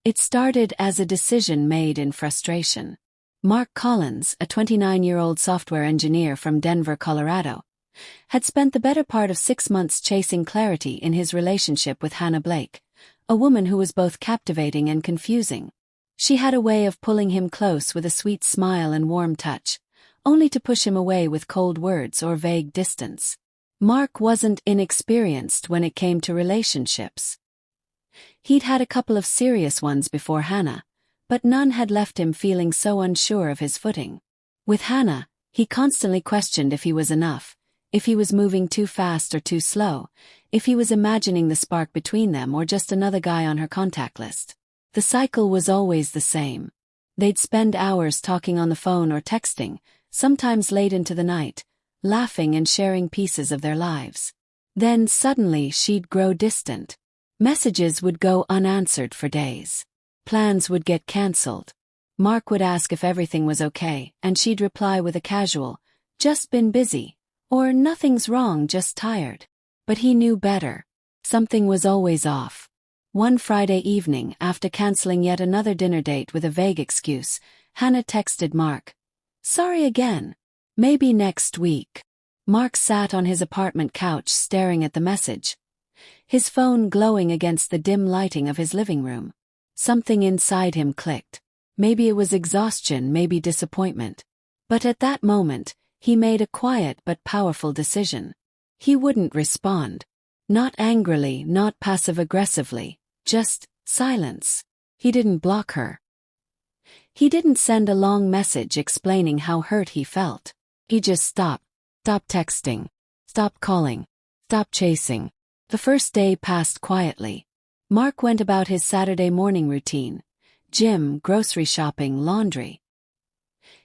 It started as a decision made in frustration. Mark Collins, a 29-year-old software engineer from Denver, Colorado, had spent the better part of 6 months chasing clarity in his relationship with Hannah Blake, a woman who was both captivating and confusing. She had a way of pulling him close with a sweet smile and warm touch, only to push him away with cold words or vague distance. Mark wasn't inexperienced when it came to relationships. He'd had a couple of serious ones before Hannah, but none had left him feeling so unsure of his footing. With Hannah, he constantly questioned if he was enough, if he was moving too fast or too slow, if he was imagining the spark between them or just another guy on her contact list. The cycle was always the same. They'd spend hours talking on the phone or texting, sometimes late into the night, laughing and sharing pieces of their lives. Then suddenly she'd grow distant. Messages would go unanswered for days. Plans would get cancelled. Mark would ask if everything was okay, and she'd reply with a casual, "Just been busy," or "Nothing's wrong, just tired." But he knew better. Something was always off. One Friday evening, after cancelling yet another dinner date with a vague excuse, Hannah texted Mark, "Sorry again. Maybe next week." Mark sat on his apartment couch staring at the message, his phone glowing against the dim lighting of his living room. Something inside him clicked. Maybe it was exhaustion, maybe disappointment. But at that moment, he made a quiet but powerful decision. He wouldn't respond. Not angrily, not passive-aggressively, just silence. He didn't block her. He didn't send a long message explaining how hurt he felt. He just stopped. Stopped texting. Stopped calling. Stopped chasing. The first day passed quietly. Mark went about his Saturday morning routine: gym, grocery shopping, laundry.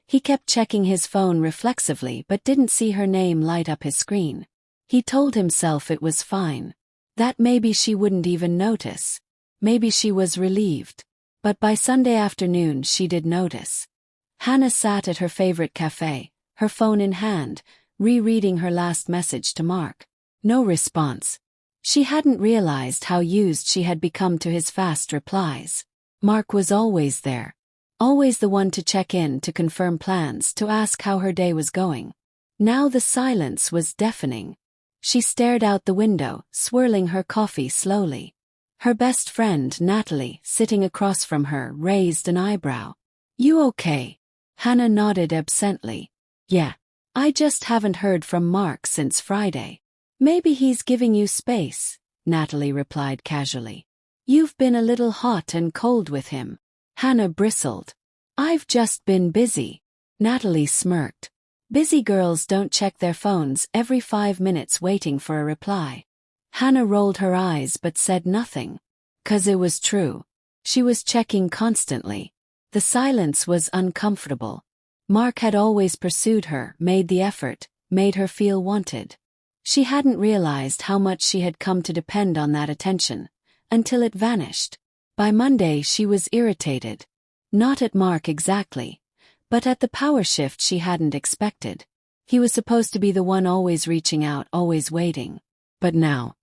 He kept checking his phone reflexively but didn't see her name light up his screen. He told himself it was fine. That maybe she wouldn't even notice. Maybe she was relieved. But by Sunday afternoon she did notice. Hannah sat at her favorite cafe, her phone in hand, rereading her last message to Mark. No response. She hadn't realized how used she had become to his fast replies. Mark was always there. Always the one to check in, to confirm plans, to ask how her day was going. Now the silence was deafening. She stared out the window, swirling her coffee slowly. Her best friend, Natalie, sitting across from her, raised an eyebrow. "You okay?" Hannah nodded absently. "Yeah. I just haven't heard from Mark since Friday." "Maybe he's giving you space," Natalie replied casually. "You've been a little hot and cold with him." Hannah bristled. "I've just been busy." Natalie smirked. Busy girls don't check their phones every 5 minutes waiting for a reply. Hannah rolled her eyes but said nothing. 'Cause it was true. She was checking constantly. The silence was uncomfortable. Mark had always pursued her, made the effort, made her feel wanted. She hadn't realized how much she had come to depend on that attention, until it vanished. By Monday she was irritated. Not at Mark exactly, but at the power shift she hadn't expected. He was supposed to be the one always reaching out, always waiting. But now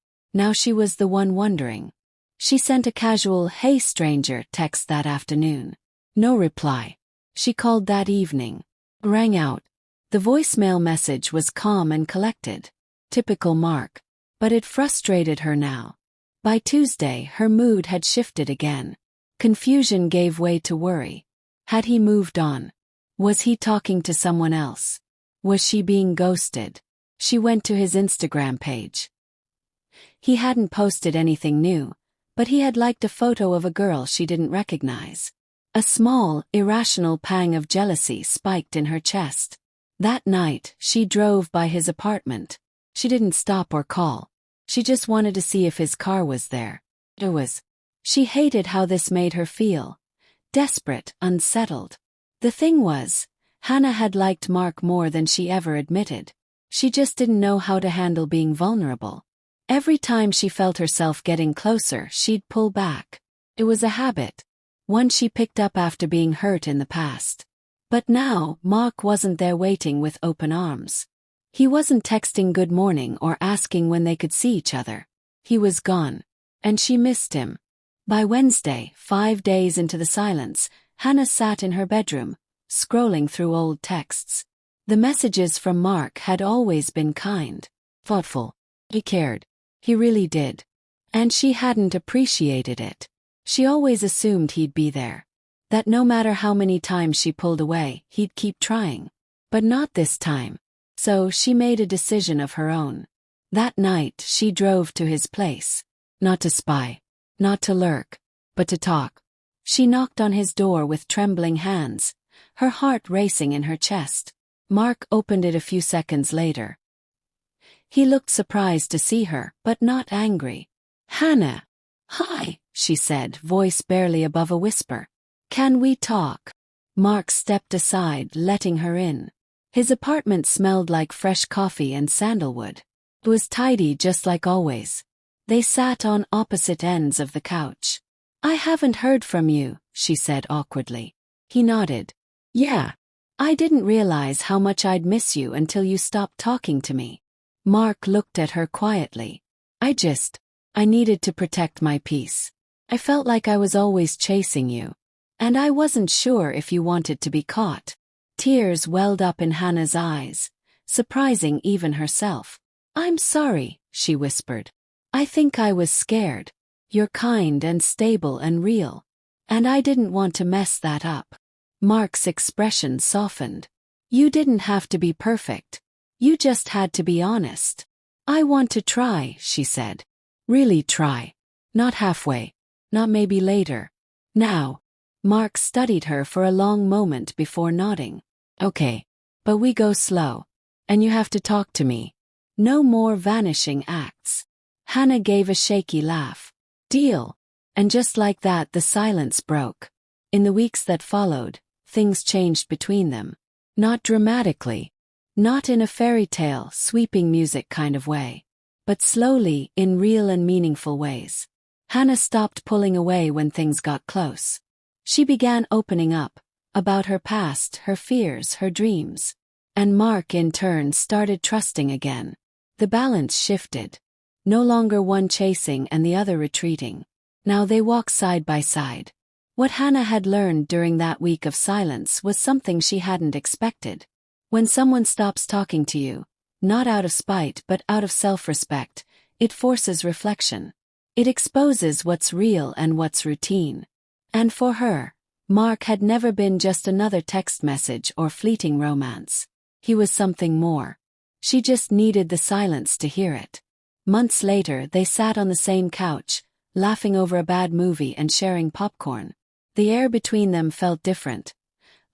she was the one wondering. She sent a casual "Hey stranger" text that afternoon. No reply. She called that evening. Rang out. The voicemail message was calm and collected. Typical Mark. But it frustrated her now. By Tuesday her mood had shifted again. Confusion gave way to worry. Had he moved on? Was he talking to someone else? Was she being ghosted? She went to his Instagram page. He hadn't posted anything new, but he had liked a photo of a girl she didn't recognize. A small, irrational pang of jealousy spiked in her chest. That night, she drove by his apartment. She didn't stop or call. She just wanted to see if his car was there. It was. She hated how this made her feel. Desperate, unsettled. The thing was, Hannah had liked Mark more than she ever admitted. She just didn't know how to handle being vulnerable. Every time she felt herself getting closer, she'd pull back. It was a habit. One she picked up after being hurt in the past. But now, Mark wasn't there waiting with open arms. He wasn't texting good morning or asking when they could see each other. He was gone. And she missed him. By Wednesday, 5 days into the silence, Hannah sat in her bedroom, scrolling through old texts. The messages from Mark had always been kind, thoughtful. He cared. He really did. And she hadn't appreciated it. She always assumed he'd be there. That no matter how many times she pulled away, he'd keep trying. But not this time. So she made a decision of her own. That night she drove to his place. Not to spy. Not to lurk. But to talk. She knocked on his door with trembling hands, her heart racing in her chest. Mark opened it a few seconds later. He looked surprised to see her, but not angry. "Hannah." "Hi," she said, voice barely above a whisper. "Can we talk?" Mark stepped aside, letting her in. His apartment smelled like fresh coffee and sandalwood. It was tidy just like always. They sat on opposite ends of the couch. "I haven't heard from you," she said awkwardly. He nodded. "Yeah. I didn't realize how much I'd miss you until you stopped talking to me." Mark looked at her quietly. I needed to protect my peace. I felt like I was always chasing you. And I wasn't sure if you wanted to be caught." Tears welled up in Hannah's eyes, surprising even herself. "I'm sorry," she whispered. "I think I was scared. You're kind and stable and real. And I didn't want to mess that up." Mark's expression softened. "You didn't have to be perfect. You just had to be honest." "I want to try," she said. "Really try. Not halfway. Not maybe later. Now." Mark studied her for a long moment before nodding. "Okay. But we go slow. And you have to talk to me. No more vanishing acts." Hannah gave a shaky laugh. "Deal." And just like that the silence broke. In the weeks that followed, things changed between them. Not dramatically. Not in a fairy tale, sweeping music kind of way. But slowly, in real and meaningful ways. Hannah stopped pulling away when things got close. She began opening up, about her past, her fears, her dreams. And Mark in turn started trusting again. The balance shifted. No longer one chasing and the other retreating. Now they walk side by side. What Hannah had learned during that week of silence was something she hadn't expected. When someone stops talking to you, not out of spite but out of self-respect, it forces reflection. It exposes what's real and what's routine. And for her, Mark had never been just another text message or fleeting romance. He was something more. She just needed the silence to hear it. Months later they sat on the same couch, laughing over a bad movie and sharing popcorn. The air between them felt different.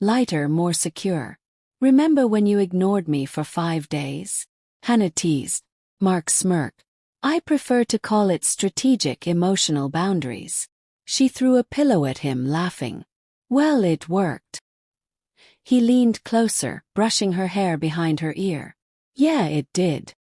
Lighter, more secure. "Remember when you ignored me for 5 days?" Hannah teased. Mark smirked. "I prefer to call it strategic emotional boundaries." She threw a pillow at him, laughing. "Well, it worked." He leaned closer, brushing her hair behind her ear. "Yeah, it did."